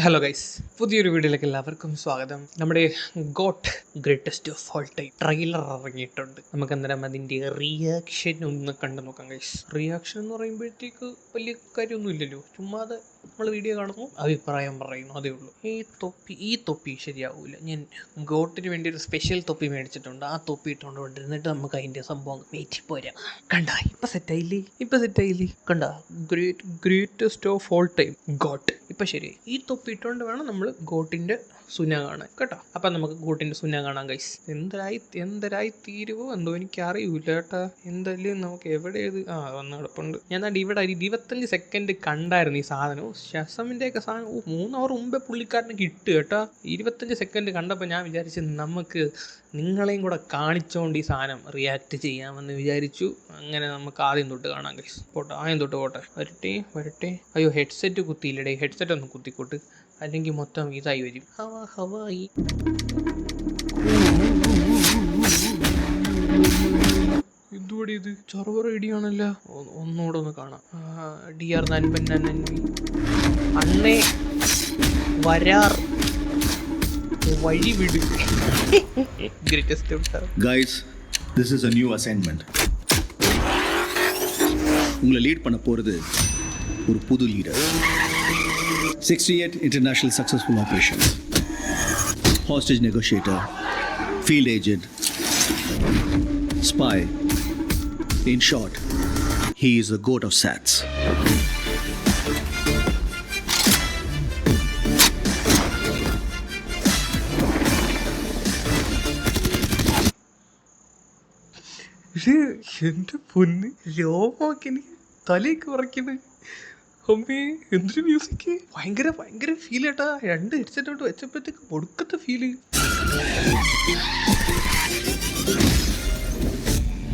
Hello guys, പുതിയൊരു വീഡിയോയിലേക്ക് എല്ലാവർക്കും സ്വാഗതം. നമ്മുടെ got greatest of all time trailer ഇറങ്ങിയിട്ടുണ്ട്. നമുക്ക് അന്നേരം അതിൻ്റെ റിയാക്ഷൻ ഒന്ന് കണ്ടു നോക്കാം ഗൈസ്. റിയാക്ഷൻ എന്ന് പറയുമ്പോഴത്തേക്ക് വലിയ കാര്യമൊന്നും ഇല്ലല്ലോ, ചുമ്മാതെ നമ്മൾ വീഡിയോ കാണുന്നു, അഭിപ്രായം പറയുന്നു, അതേ ഉള്ളൂ. ഈ തൊപ്പി ശരിയാവൂല. ഞാൻ ഗോട്ടിന് വേണ്ടി ഒരു സ്പെഷ്യൽ തൊപ്പി മേടിച്ചിട്ടുണ്ട്. ആ തൊപ്പി ഇട്ടുകൊണ്ട് കൊണ്ടിരുന്നിട്ട് നമുക്ക് അതിൻ്റെ സംഭവം മേടിച്ച് പോരാം. കണ്ട ഇപ്പം സെറ്റായില്ലേ കണ്ട greatest of all time got. ഇപ്പം ശരി, ഈ തൊപ്പി ഇട്ടുകൊണ്ട് വേണം നമ്മൾ ഗോട്ടിൻ്റെ സുന കാണാൻ കേട്ടോ. അപ്പം നമുക്ക് ഗോട്ടിൻ്റെ സുന കാണാം ഗൈസ്. എന്തരായി തീരുവോ എന്തോ എനിക്കറിയൂല കേട്ടാ. എന്തായാലും നമുക്ക് എവിടെ വന്ന് കിടപ്പുണ്ട്. ഞാൻ ഇവിടെ 25 സെക്കൻഡ് കണ്ടായിരുന്നു ഈ സാധനവും. ഷസമിൻ്റെയൊക്കെ സാധനം 3 അവർ മുമ്പേ പുള്ളിക്കാരന് കിട്ടുക കേട്ടോ. 25 സെക്കൻഡ് കണ്ടപ്പോൾ ഞാൻ വിചാരിച്ചു നമുക്ക് നിങ്ങളെയും കൂടെ കാണിച്ചോണ്ട് ഈ സാധനം റിയാക്ട് ചെയ്യാമെന്ന് വിചാരിച്ചു. അങ്ങനെ നമുക്ക് ആദ്യം തൊട്ട് കാണാം ഗൈസ്. ആദ്യം തൊട്ട് പോട്ടെ. വരട്ടെ. അയ്യോ, ഹെഡ്സെറ്റ് കുത്തിയില്ലടേ. ഹെഡ്സെറ്റ് ഒന്ന് കുത്തിക്കോട്ട്, അല്ലെങ്കിൽ മൊത്തം ഇതായി വരും. ഹവായി ഇതുകൂടി ഇത് ചൊറവറ ഇടിയാണല്ലോ. ഒന്നുകൂടെ ഒന്ന് കാണാം. DR നൻപൻ അണ്ണേ വരാർ വഴി വിട്. Guys, this is a new assignment. உங்களை லீட் பண்ண போறது ஒரு புது leader. 68 international successful operations, hostage negotiator, field agent, spy. In short, he is the goat of SATS. എന്റെ പൊന്ന്, രോമോക്കിന് തലേക്ക് ഉറക്കുന്നത്. അമ്മേ, എന്തൊരു മ്യൂസിക്. ഭയങ്കര ഫീൽ കേട്ടാ. 2 ഹെഡ്സെറ്റോട്ട് വെച്ചപ്പോഴത്തേക്ക് ഒടുക്കത്തെ ഫീല്.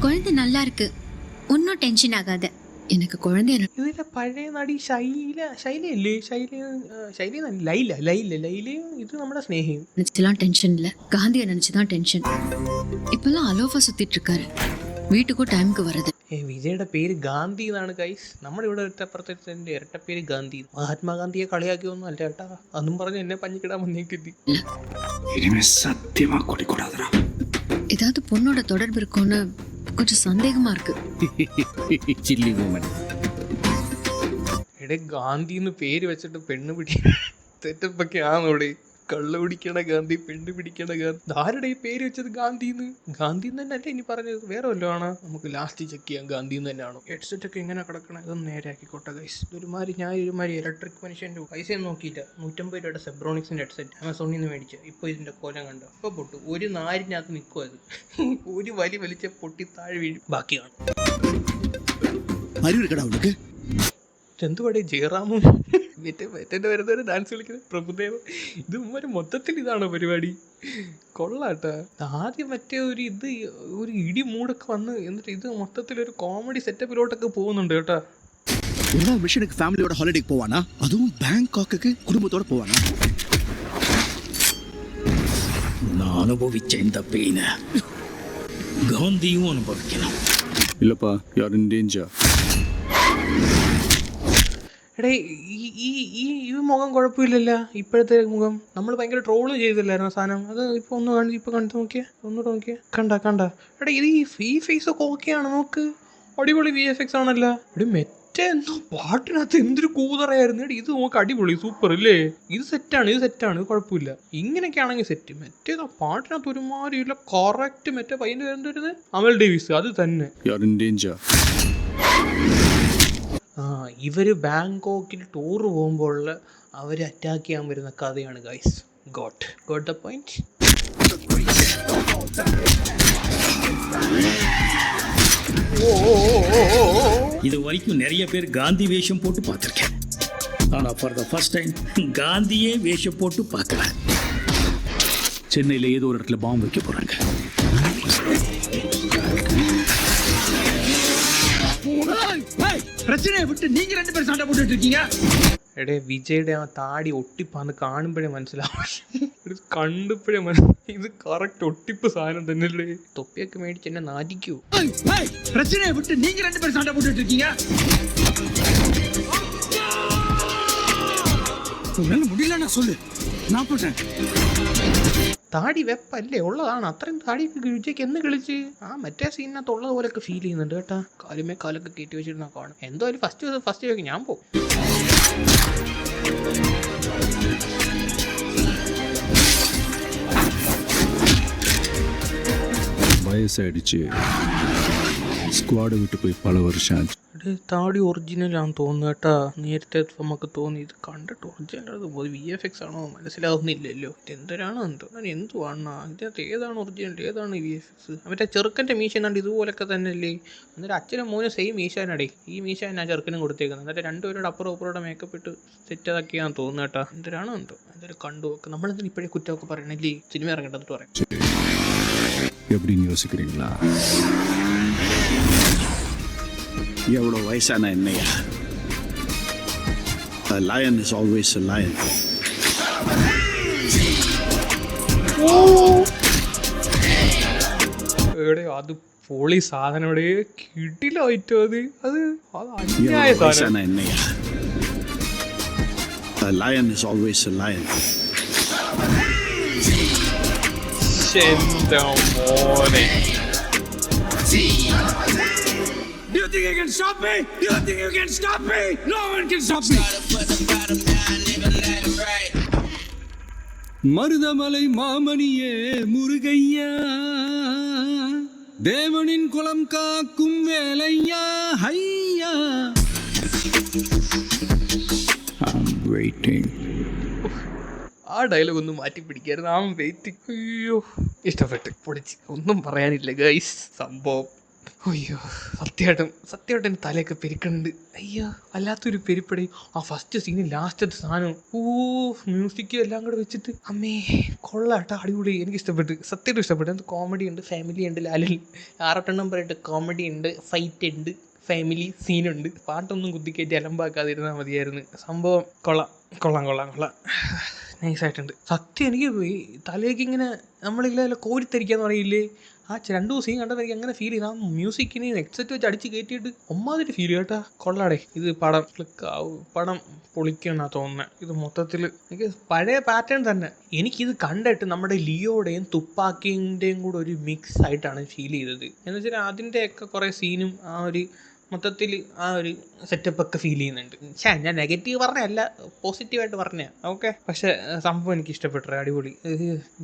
குழந்தை நல்லா இருக்கு, ஒன்னும் டென்ஷன் ஆகாத. எனக்கு குழந்தை ഇതിലെ പഴയ നടി ശൈലയല്ലേ? ലൈല. ഇത് നമ്മുടെ സ്നേഹയും. நினைச்சலாம் டென்ஷன் இல்ல, காந்தியை நினைச்சுதான் டென்ஷன். இப்பெல்லாம் அலோஃபா சுத்திட்டு இருக்காரு, வீட்டுக்கும் டைமுக்கு வருது. വിജയുടെ പേര് ഗാന്ധി എന്നാണ് ഗൈസ്. നമ്മുടെ ഇവിടെ ഒറ്റപ്പുറത്തെ ഇരട്ട പേര് ഗാന്ധി. മഹാത്മാഗാന്ധിയെ കളിയാക്കിയൊന്നും അല്ല കേട്ടാ. അതും പറഞ്ഞ് എന്നെ പഞ്ഞിക്കിടാൻ വന്നേക്കെത്തി. சத்தியமா கொடி கூடாதுடா. ஏதாவது பொண்ணோட தொடர்பு இருக்கும்னு கொஞ்சம் சந்தேகமா இருக்கு. Chilli woman. എടേ, ഗാന്ധി എന്ന് പേര് വെച്ചിട്ട് പെണ്ണ് പിടി തെറ്റപ്പൊക്കെ ആണോടെ. കള്ളു പിടിക്കണ ഗാന്ധി, പെണ്ണ് പിടിക്കണ ഗാന്ധി. ആരുടെ ഈ പേര് വെച്ചത് ഗാന്ധിന്ന് തന്നെ അല്ലേ ഇനി പറഞ്ഞത്? വേറെ വല്ലതും ആണോ? നമുക്ക് ലാസ്റ്റ് ചെക്ക് ചെയ്യാം ഗാന്ധിന്ന് തന്നെയാണോ. ഹെഡ്സെറ്റ് ഒക്കെ എങ്ങനെ കിടക്കണം, ഇതൊന്ന് നേരെയാക്കിക്കോട്ടെ ഗൈസ്. ഞാൻ ഇലക്ട്രിക് മനുഷ്യൻ്റെ പൈസ നോക്കിയിട്ട് 150 രൂപയുടെ സെബ്രോണിക്സിൻ്റെ ഹെഡ്സെറ്റ് ആമസോണിൽ നിന്ന് മേടിച്ച. ഇപ്പോൾ ഇതിൻ്റെ കോലം കണ്ടോ? ഇപ്പോൾ പൊട്ടു. ഒരു നാരിനകത്ത് നിൽക്കും അത്. ഒരു വലിച്ച പൊട്ടി താഴെ വീഴും. ബാക്കിയാണ് എന്തുപാടെ ജയറാമും മറ്റേ വരുന്നവരെ ഡാൻസ് കളിക്കുന്നത് പ്രഭുദേവ. ഇത് ഒരു മൊത്തത്തിൽ ഇതാണ് പരിപാടി. കൊള്ളാട്ടാ. ആദ്യം മറ്റേ ഒരു ഇടി മൂടൊക്കെ വന്ന് എന്നിട്ട് ഇത് മൊത്തത്തിലൊരു കോമഡി സെറ്റപ്പിലോട്ടൊക്കെ പോകുന്നുണ്ട് കേട്ടാ. எல்லா மிஷனுக்கு ஃபேமிலியோட ஹாலிடேக்கு போவானா? அதுவும் பேங்காக்கு குடும்பத்தோட போவானா? நான் அனுபவிச்ச இந்த பெயினை காந்தியும் அனுபவிக்கணும். இல்லப்பா, யார் இன் டேஞ்சர். എടേ, ഈ മുഖം കുഴപ്പമില്ലല്ലോ. ഇപ്പോഴത്തെ മുഖം നമ്മൾ ഭയങ്കര ട്രോള് ചെയ്തില്ലായിരുന്നു സാധനം. അത് ഇപ്പോൾ കണ്ടു നോക്കിയാ, ഒന്നുകൂടെ നോക്കിയാ. കണ്ട എടാ, ഇത് ഈ ഫേസ് ഒക്കെ ഓക്കെയാണ്. നോക്ക്, അടിപൊളി VFX ആണല്ലോ. എടി, മറ്റേ എന്തോ പാട്ടിനകത്ത് എന്തൊരു കൂതറയായിരുന്നു. എടി, ഇത് നോക്ക്, അടിപൊളി, സൂപ്പർ ഇല്ലേ? ഇത് സെറ്റാണ്, കുഴപ്പമില്ല. ഇങ്ങനെയൊക്കെ ആണെങ്കിൽ സെറ്റ്. മറ്റേതാ പാട്ടിനകത്ത് ഒരുമാതിരി ഇല്ല. കറക്റ്റ് മറ്റേ പയ്യൻ്റെ വരുന്നത് അമൽ ഡേവിസ്, അത് തന്നെ. ഇവർ ബാങ്കോക്കിൽ ടൂർ പോകുമ്പോൾ അവർ അറ്റാക്ക് ചെയ്യാൻ വരുന്ന കഥയാണ് ഗൈസ്. Got the point. இது வரைக்கும் நிறைய பேர் காந்தி வேஷம் போட்டு பார்த்துருக்கேன். ஆனால் ஃபார் த ஃபர்ஸ்ட் டைம் காந்தியே வேஷம் போட்டு பார்க்கலாம். சென்னையில் ஏதோ ஒரு இடத்துல பாம்பு வைக்க போகிறாங்க. பிரச்சனையை விட்டு நீங்க 2 பேரும் சண்டை போட்டுட்டு இருக்கீங்க. എടേ, വിജയുടെ ആ താടി ഒട്ടിപ്പാന്ന് കാണുമ്പോഴേ മനസ്സിലാവും. ഇത് കറക്റ്റ് ഒട്ടിപ്പ് സാധനം തന്നെയല്ലേ. തൊപ്പിയൊക്കെ മേടിച്ച് എന്നെ നാറ്റിക്കൂ. பிரச்சனையை விட்டு நீங்க 2 பேரும் சண்டை போட்டுட்டு இருக்கீங்க. உன்னால முடியலன்னா சொல்லு, நான் போடுறேன். താടി വെപ്പല്ലേ ഉള്ളതാണ്. അത്രയും താടിയൊക്കെ കിഴിച്ചേക്ക് എന്ന് കിളിച്ച് ആ മറ്റേ സീനിനകത്ത് ഉള്ളത് പോലെയൊക്കെ ഫീൽ ചെയ്യുന്നുണ്ട് കേട്ടാ. കാലുമേ കാലൊക്കെ കയറ്റി വെച്ചിരുന്ന കാണും. എന്തായാലും ഫസ്റ്റ് ചോദിക്കും ഞാൻ പോകും. வயசாயிடுச்சு, സ്ക്വാഡ് വിട്ട് പോയി പല വർഷം ആச்சு. താടി ഒറിജിനലാണെന്ന് തോന്നുന്നു കേട്ടാ. നേരത്തെ നമുക്ക് തോന്നി ഇത് കണ്ടിട്ട് ഒറിജിനൽ VFX ആണോ മനസ്സിലാവുന്നില്ലല്ലോ. ഇതെന്തരാണോ എന്തോ എന്തുവാണോ ഇതിനകത്ത് ഏതാണ് ഒറിജിനൽ ഏതാണ് VFX? മറ്റേ ചെറുക്കൻ്റെ മീശ എന്നാണ്ട് ഇതുപോലൊക്കെ തന്നെ അല്ലേ. എന്നിട്ട് അച്ഛനും മോനും സെയിം മീശാനടേ. ഈ മീശ ഞാൻ ചെറുക്കനും കൊടുത്തേക്കുന്നത്. എന്നിട്ട് രണ്ടുപേരുടെ അപ്പുറം അപ്പുറം മേക്കപ്പ് ഇട്ട് സെറ്റാക്കിയാന്ന് തോന്നുന്നു കേട്ടാ. എന്തരാണോ എന്തോ എന്തായാലും കണ്ടു നോക്ക്. നമ്മളെന്തിനും ഇപ്പോഴേ കുറ്റമൊക്കെ പറയണല്ലേ. സിനിമ ഇറങ്ങേണ്ടത് പറയാം. எப்படின்னு யோசிக்கிறீங்களா? எவ்வளோ வயசான என்னையா? A lion is always a lion. അത് പൊളി സാധനം ഇവിടെ കിട്ടില്ലായിട്ടോ. അത് எவ்வளோ അന്യായ സാധനം. வயசான என்னையா? A lion is always a lion. എന്റെ മോനെ. Do you think you can stop me? Do you think you can stop me? No one can stop me. Marudhamalai மாமணியே முருகையா, தேவனின் குலம் காக்கும் வேலையா, ஹையா. I'm waiting. ആ ഡയലോഗ് ഒന്ന് മാറ്റി പിടിക്കായിരുന്നു. ആ വെയിറ്റിംഗ്. അയ്യോ ഇഷ്ടപ്പെട്ട് പൊളിച്ച്. ഒന്നും പറയാനില്ല ഗൈസ്. സംഭവം അയ്യോ സത്യമായിട്ടും തലയൊക്കെ പെരുക്കുന്നുണ്ട്. അയ്യോ വല്ലാത്തൊരു പെരുപ്പടി. ആ ഫസ്റ്റ് സീന് ലാസ്റ്റത്തെ സാധനം മ്യൂസിക്കും എല്ലാം കൂടെ വെച്ചിട്ട് അമ്മേ കൊള്ളാട്ടോ. അടിപൊളി. എനിക്ക് ഇഷ്ടപ്പെട്ടു. സത്യമായിട്ടും ഇഷ്ടപ്പെട്ടു. അത് കോമഡി ഉണ്ട്, ഫാമിലി ഉണ്ട്. ലാലിൽ 6 പറയട്ടെ. കോമഡി ഉണ്ട്, ഫൈറ്റ് ഉണ്ട്, ഫാമിലി സീനുണ്ട്. പാട്ടൊന്നും കുത്തിക്കയറ്റി അലമ്പാക്കാതിരുന്നാൽ മതിയായിരുന്നു. സംഭവം കൊള്ളാം. നൈസായിട്ടുണ്ട്. സത്യം എനിക്ക് ഈ തലയ്ക്ക് ഇങ്ങനെ നമ്മളില്ല കോരിത്തരിക്കാന്ന് പറയില്ലേ. ആ 2 സീൻ കണ്ടപ്പോൾ എനിക്ക് അങ്ങനെ ഫീൽ ചെയ്തു. ആ മ്യൂസിക്കിന് ഹെഡ്സെറ്റ് വെച്ച് അടിച്ച് കയറ്റിയിട്ട് ഒമ്മാതിരി ഫീൽ കേട്ടാ. കൊള്ളാടേ. ഇത് പടം ക്ലിക്കാവും. പടം പൊളിക്കുമെന്നാ തോന്നുന്നത്. ഇത് മൊത്തത്തിൽ എനിക്ക് പഴയ പാറ്റേൺ തന്നെ. എനിക്കിത് കണ്ടിട്ട് നമ്മുടെ ലിയോയുടെയും തുപ്പാക്കിൻ്റെയും കൂടെ ഒരു മിക്സ് ആയിട്ടാണ് ഫീൽ ചെയ്തത്. എന്ന് വെച്ചാൽ അതിൻ്റെയൊക്കെ കുറേ സീനും ആ ഒരു മൊത്തത്തിൽ ആ ഒരു സെറ്റപ്പൊക്കെ ഫീൽ ചെയ്യുന്നുണ്ട്. ഞാൻ നെഗറ്റീവ് പറഞ്ഞല്ല, പോസിറ്റീവായിട്ട് പറഞ്ഞ ഓക്കെ. പക്ഷേ സംഭവം എനിക്ക് ഇഷ്ടപ്പെട്ടു. അടിപൊളി.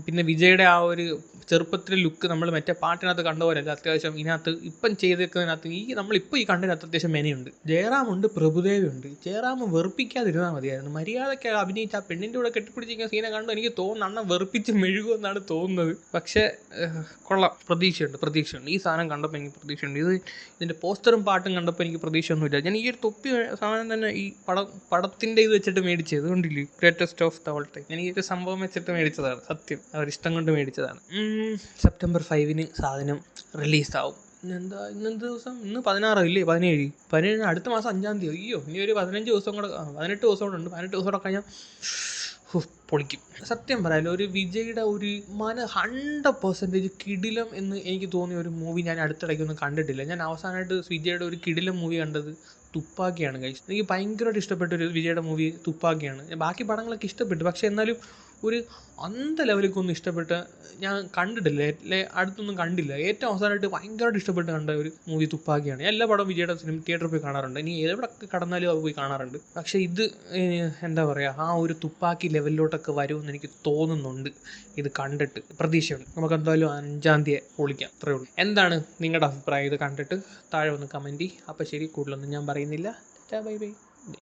പിന്നെ വിജയുടെ ആ ഒരു ചെറുപ്പത്തിലെ ലുക്ക് നമ്മൾ മറ്റേ പാട്ടിനകത്ത് കണ്ട പോലെയല്ല. അത്യാവശ്യം ഇതിനകത്ത് ഇപ്പം ചെയ്തേക്കുന്നതിനകത്ത് നമ്മളിപ്പോൾ ഈ കണ്ടതിനകത്ത് അത്യാവശ്യം മെനയുണ്ട്. ജയറാമുണ്ട്, പ്രഭുദേവയുണ്ട്. ജയറാം വെറുപ്പിക്കാതിരുന്നാൽ മതിയായിരുന്നു. മര്യാദയ്ക്ക് അഭിനയിച്ച് ആ പെണ്ണിൻ്റെ കൂടെ കെട്ടിപ്പിടിച്ചിരിക്കുന്ന സീനെ കണ്ടു എനിക്ക് തോന്നുന്നു അണ്ണൻ വെറുപ്പിച്ച് മെഴുകുമെന്നാണ് തോന്നുന്നത്. പക്ഷേ കൊള്ളാം. പ്രതീക്ഷയുണ്ട്. ഈ സാധനം കണ്ടപ്പോൾ എനിക്ക് പ്രതീക്ഷയുണ്ട്. ഇതിൻ്റെ പോസ്റ്ററും പാട്ടും കണ്ടപ്പോൾ എനിക്ക് പ്രതീക്ഷയൊന്നുമില്ല. ഞാൻ ഈ ഒരു തൊപ്പി സാധനം തന്നെ ഈ പടത്തിൻ്റെ ഇത് വെച്ചിട്ട് മേടിച്ചത് കൊണ്ടില്ലേ, greatest of the all time. ഞാൻ ഈ ഒരു സംഭവം വെച്ചിട്ട് മേടിച്ചതാണ്. സത്യം അവരിഷ്ടം കൊണ്ട് മേടിച്ചതാണ്. സെപ്റ്റംബർ 5 സാധനം റിലീസാവും. ഇന്നെന്ത് ദിവസം? ഇന്ന് 16 ഇല്ലേ? 17 അടുത്ത മാസം 5-ാം തീയതി. അയ്യോ ഇനി ഒരു 15 ദിവസം കൂടെ 18 ദിവസം കൂടെ ഉണ്ട്. 18 ദിവസം കൂടെ കഴിഞ്ഞാൽ പൊളിക്കും. സത്യം പറയാലോ, ഒരു വിജയുടെ ഒരു 100% കിടിലം എന്ന് എനിക്ക് തോന്നിയ ഒരു മൂവി ഞാൻ അടുത്തിടയ്ക്കൊന്നും കണ്ടിട്ടില്ല. ഞാൻ അവസാനമായിട്ട് വിജയുടെ ഒരു കിടിലം മൂവി കണ്ടത് തുപ്പാക്കിയാണ് ഗൈസ്. എനിക്ക് ഭയങ്കരമായിട്ട് ഇഷ്ടപ്പെട്ടൊരു വിജയുടെ മൂവി തുപ്പാക്കിയാണ്. ബാക്കി പടങ്ങളൊക്കെ ഇഷ്ടപ്പെട്ടു, പക്ഷേ എന്നാലും ഒരു ലെവലിലേക്കൊന്നും ഇഷ്ടപ്പെട്ട് ഞാൻ കണ്ടിട്ടില്ല. അടുത്തൊന്നും കണ്ടില്ല. ഏറ്റവും അവസാനമായിട്ട് ഭയങ്കരമായിട്ട് ഇഷ്ടപ്പെട്ട് കണ്ട ഒരു മൂവി തുപ്പാക്കിയാണ്. എല്ലാ പടവും വിജയുടെ സിനിമ തിയേറ്ററിൽ പോയി കാണാറുണ്ട്. ഇനി എവിടെ കടന്നാലും അത് പോയി കാണാറുണ്ട്. പക്ഷേ ഇത് എന്താ പറയുക, ആ ഒരു തുപ്പാക്കി ലെവലിലോട്ടൊക്കെ വരുമെന്ന് എനിക്ക് തോന്നുന്നുണ്ട്. ഇത് കണ്ടിട്ട് പ്രതീക്ഷയുണ്ട്. നമുക്ക് എന്തായാലും 5-ാം തീയതി പൊളിക്കാം. അത്രേ ഉള്ളൂ. എന്താണ് നിങ്ങളുടെ അഭിപ്രായം? ഇത് കണ്ടിട്ട് താഴെ ഒന്ന് കമൻറ്റ് ചെയ്യും. അപ്പോൾ ശരി, കൂടുതലൊന്നും ഞാൻ പറയുന്നില്ല. ബൈ.